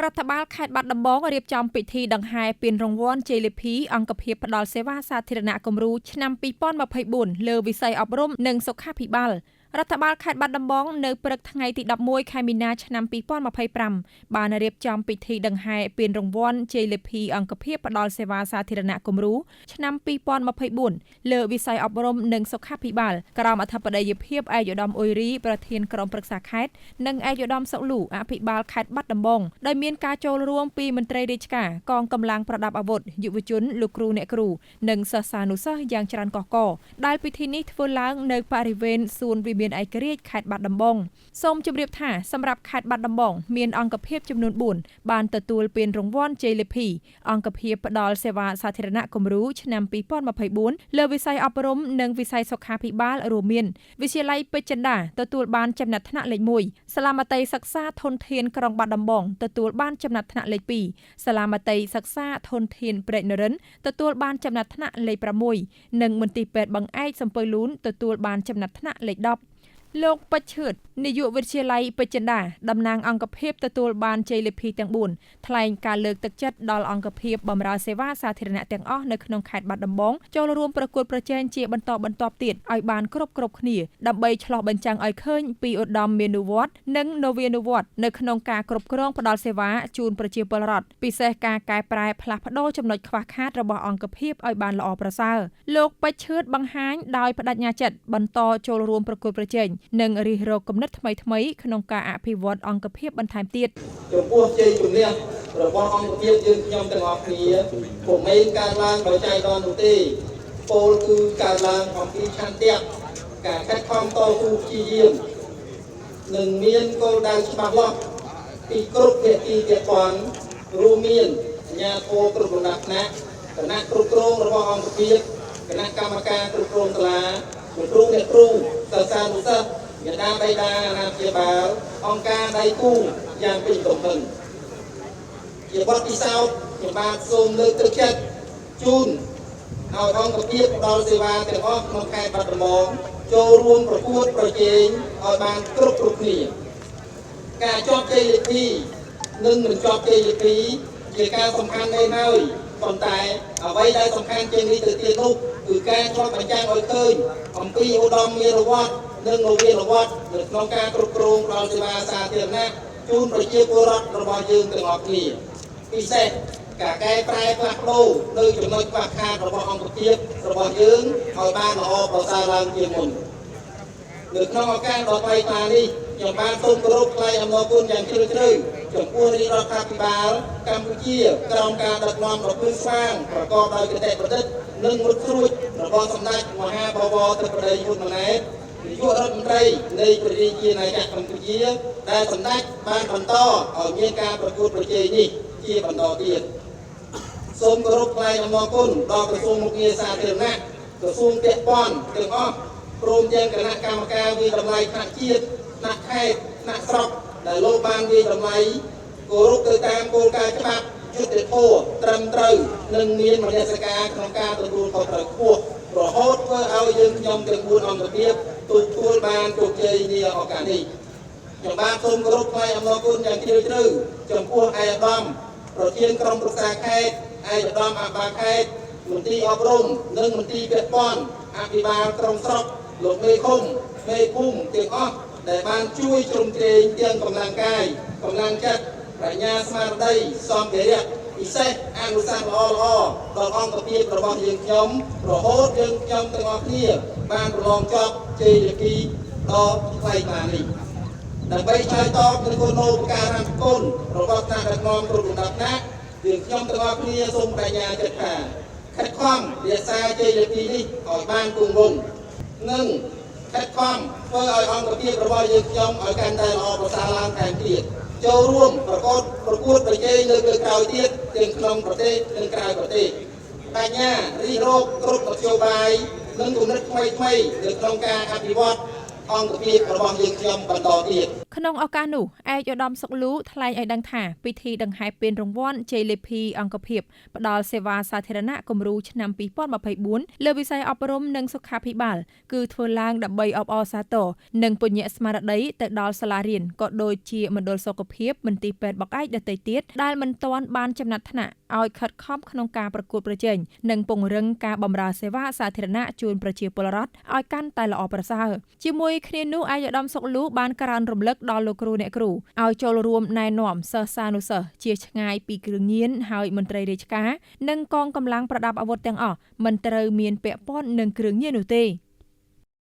រដ្ឋបាលខេត្តបាត់ដំបងរៀបចំពិធីដង្ហែពានរង្វាន់ JLP អង្គភាពផ្ដល់សេវាសាធារណៈគំរូឆ្នាំ2024លើវិស័យអប់រំនិងសុខាភិបាលរដ្ឋបាលខេត្តបាត់ដំបងនៅព្រឹកថ្ងៃទី11ខែមីនាឆ្នាំ2025បានរៀបចំពិធីដង្ហែពានរង្វាន់ JLP អង្គភាពផ្ដល់សេវាសាធារណៈគំរូឆ្នាំ2024លើវិស័យអប់រំនិងសុខាភិបាលក្រោមអធិបតីភាពឯកឧត្តមអ៊ុយរីប្រធានក្រុមប្រឹក្សាខេត្តនិងឯកឧត្តមសុកលូអភិបាលខេត្តបាត់ដំបងដោយមានការចូលរួមពីមន្ត្រីរាជការកងកម្លាំងប្រដាប់អាវុធយុវជនលោកគ្រូអ្នកគ្រូនិងសិស្សានុសិស្សយ៉ាងច្រើនកុះករដែលពិធីនេះធ្វើឡើងនៅបរិវេណសួនវិមានឯករាជ្យខេត្តបាត់ដំបងសូមជម្រាបថាសម្រាប់ខេត្តបាត់ដំបងមានអង្គភាពចំនួន4បានទទួលពានរង្វាន់ JLP អង្គភាពផ្ដល់សេវាសាធារណៈគំរូឆ្នាំ2024លើវិស័យអប់រំនិងវិស័យសុខាភិបាលរួមមានវិទ្យាល័យពេជ្រចិន្តាទទួលបានចំណាត់ថ្នាក់លេខ1សាលាមត្តេយ្យសិក្សាធនធានក្រុងបាត់ដំបងទទួលបានចំណាត់ថ្នាក់លេខ2សាលាមត្តេយ្យសិក្សាធនធានព្រែកនរិនទទួលបានចំណាត់ថ្នាក់លេខ6និងមន្ទីរពេទ្យបង្អែកសំពៅលូនទទួលបានចំណាត់ថ្នាក់លេខ10លោកពេជ្រឈឿតនាយកវិទ្យាល័យពេជ្រចិន្តាតំណាងអង្គភាពទទួលបាន JLP ទាំង4ថ្លែងការលើកទឹកចិត្តដល់អង្គភាពបម្រើសេវាសាធារណៈទាំងអស់នៅក្នុងខេត្តបាត់ដំបងចូលរួមប្រកួតប្រជែងជាបន្តបន្ទាប់ទៀតឲ្យបានគ្រប់គ្នាដើម្បីឆ្លុះបញ្ចាំងឲ្យឃើញពីឧត្តមមានុវត្តន៍និងនវានុវត្តន៍នៅក្នុងការគ្រប់គ្រងផ្ដល់សេវាជូនប្រជាពលរដ្ឋពិសេសការកែប្រែផ្លាស់ប្ដូរចំណុចខ្វះខាតរបស់អង្គភាពឲ្យបានល្អប្រសើរលោកពេជ្រឈឿតបង្ហាញដោយបដិញ្ញាចិត្តបន្តចូលរួមប្រកួតប្រជែងនិងរិះរកគំនិតថ្មីក្នុងការអភិវឌ្ឍអង្គភាពបន្ថែមទៀតចំពោះជ័យជំនះរបស់អង្គភាពយើងខ្ញុំទាំងអស់គ្នាពុំមែនកើតឡើងដោយចៃដន្យនោះទេពោលគឺកើតឡើងអំពីឆន្ទៈការខិតខំតស៊ូព្យាយាមនិងមានគោលដៅច្បាស់លាស់ពីគ្រប់ភាគីពាក់ព័ន្ធរួមមានអាជ្ញាធរគ្រប់លំដាប់ថ្នាក់គណៈគ្រប់គ្រងរបស់អង្គភាពគណៈកម្មការគ្រប់គ្រងសាលាលោកគ្រូអ្នកគ្រូសិស្សានុសិស្សមេដាបេដាអាណាព្យាបាលអង្គការដៃគូយ៉ាងពេញទំហឹងជាបទពិសោធន៍ខ្ញុំបាទសូមលើកទឹកចិត្តជូនឲ្យអង្គភាពផ្ដល់សេវាទាំងអស់ក្នុងខេត្តបាត់ដំបងចូលរួមប្រកួតប្រជែងឲ្យបានគ្រប់គ្នាការជាប់ JLP និងមិនជាប់ JLP ជាការសំខាន់ណាស់ហើយប៉ុន្តែអ្វីដែលសំខាន់ជាងនេះទៅទៀតនោះគឺការឆ្លុះបញ្ចាំងឲ្យឃើញអំពីឧត្តមមានុវត្តន៍និងនវានុវត្តន៍នៅក្នុងការគ្រប់គ្រងដល់សេវាសាធារណៈជូនប្រជាពលរដ្ឋរបស់យើងទាំងអស់គ្នាពិសេសការកែប្រែផ្លាស់ប្ដូរនៅចំណុចខ្វះខាតរបស់អង្គភាពរបស់យើងឲ្យបានល្អប្រសើរឡើងជាងមុននៅក្នុងឱកាសដ៏ថ្លៃថ្លានេះខ្ញុំបានសូមគោរពថ្លែងអំណរគុណយ៉ាងជ្រាលជ្រៅចំពោះរាជរដ្ឋាភិបាលកម្ពុជាក្រោមការដឹកនាំដ៏ភ្លឺស្វាងប្រកបដោយគតិបណ្ឌិតនិងមុតស្រួចរបស់សម្ដេចមហាបវរធិបតីហ៊ុនម៉ាណែតនាយករដ្ឋមន្ត្រីនៃព្រះរាជាណាចក្រកម្ពុជាដែលសម្ដេចបានបន្តឲ្យមានការប្រកួតប្រជែងនេះជាបន្តទៀតសូមគោរពថ្លែងអំណរគុណដល់ក្រសួងមុខងារសាធារណៈក្រសួងពាក់ព័ន្ធទាំងអស់ព្រមទាំងគណៈកម្មការវិតម្លៃថ្នាក់ជាតិថ្នាក់ខេត្តថ្នាក់ស្រុកដែលលោកបានវិតម្លៃគោរពទៅតាមគោលការណ៍ច្បាប់យុត្តិធម៌ត្រឹមត្រូវនិងមានមនសិការក្នុងការទទួលខុសត្រូវខ្ពស់រហូតធ្វើឲ្យយើងខ្ញុំទាំង4អង្គភាពទទួលបានជោគជ័យនាឱកាសនេះខ្ញុំបាទសូមគោរពថ្លែងអំណរគុណយ៉ាងជ្រាលជ្រៅចំពោះឯកឧត្តមប្រធានក្រុមប្រឹក្សាខេត្តឯកឧត្តមអភិបាលខេត្តមន្ត្រីអប់រំនិងមន្ត្រីពាក់ព័ន្ធអភិបាលក្រុងស្រុកលោកមេឃុំមេភូមិទាំងអស់ដែលបានជួយជ្រោមជ្រែងទាំងកម្លាំងកាយកម្លាំងចិត្តប្រាជ្ញាស្មារតីសម្ភារៈពិសេសអនុសាសន៍ល្អដល់អង្គភាពរបស់យើងខ្ញុំរហូតយើងខ្ញុំទាំងអស់គ្នាបានប្រឡងចប់ជ័យលាភីដ៏ថ្លៃថ្លានេះដើម្បីឆ្លើយតបនឹងគុណូបការៈគុណរបស់ថ្នាក់ដឹកនាំគ្រប់លំដាប់ថ្នាក់យើងខ្ញុំទាំងអស់គ្នាសូមបញ្ញាចិត្តថាខិតខំរក្សាជ័យលាភីនេះឲ្យបានគង់វង្សនិងខិតខំធ្វើឲ្យអង្គភាពរបស់យើងខ្ញុំឲ្យកាន់តែល្អប្រសើរឡើងថែមទៀតចូលរួមប្រកួតប្រជែងលើកក្រោយទៀតទាំងក្នុងប្រទេសនិងក្រៅប្រទេសបញ្ញារិះរកគ្រប់មធ្យោបាយនិងគំនិតថ្មីនៅក្នុងការអភិវឌ្ឍអង្គភាពរបស់យើងខ្ញុំបន្តទៀត ក្នុងឱកាសនោះឯកឧត្តមសុកលូថ្លែងឲ្យដឹងថាពិធីដង្ហែពានរង្វាន់ជ័យលាភីអង្គភាពផ្ដល់សេវាសាធារណៈគំរូឆ្នាំ2024លើវិស័យអប់រំនិងសុខាភិបាលគឺធ្វើឡើងដើម្បីអបអរសាទរនិងពញ្ញស្មារតីទៅដល់សាលារៀនក៏ដូចជាមណ្ឌលសុខភាពមន្ទីរពេទ្យបកឯកដទៃទៀតដែលមិនទាន់បានចំណាត់ថ្នាក់ឲ្យខិតខំក្នុងការប្រកួតប្រជែងនិងពង្រឹងការបម្រើសេវាសាធារណៈជូនប្រជាពលរដ្ឋឲ្យកាន់តែល្អប្រសើរជាមួយគ្នានោះឯកឧត្តមសុកលូបានក្រើនរំលឹកដល់លោកគ្រូអ្នកគ្រូឲ្យចូលរួមណែនាំសិស្សានុសិស្សជាឆ្ងាយពីគ្រឿងញៀនហើយមន្ត្រីរាជការនិងកងកម្លាំងប្រដាប់អាវុធទាំងអស់មិនត្រូវមានពាក់ព័ន្ធនឹងគ្រឿងញៀននោះទេ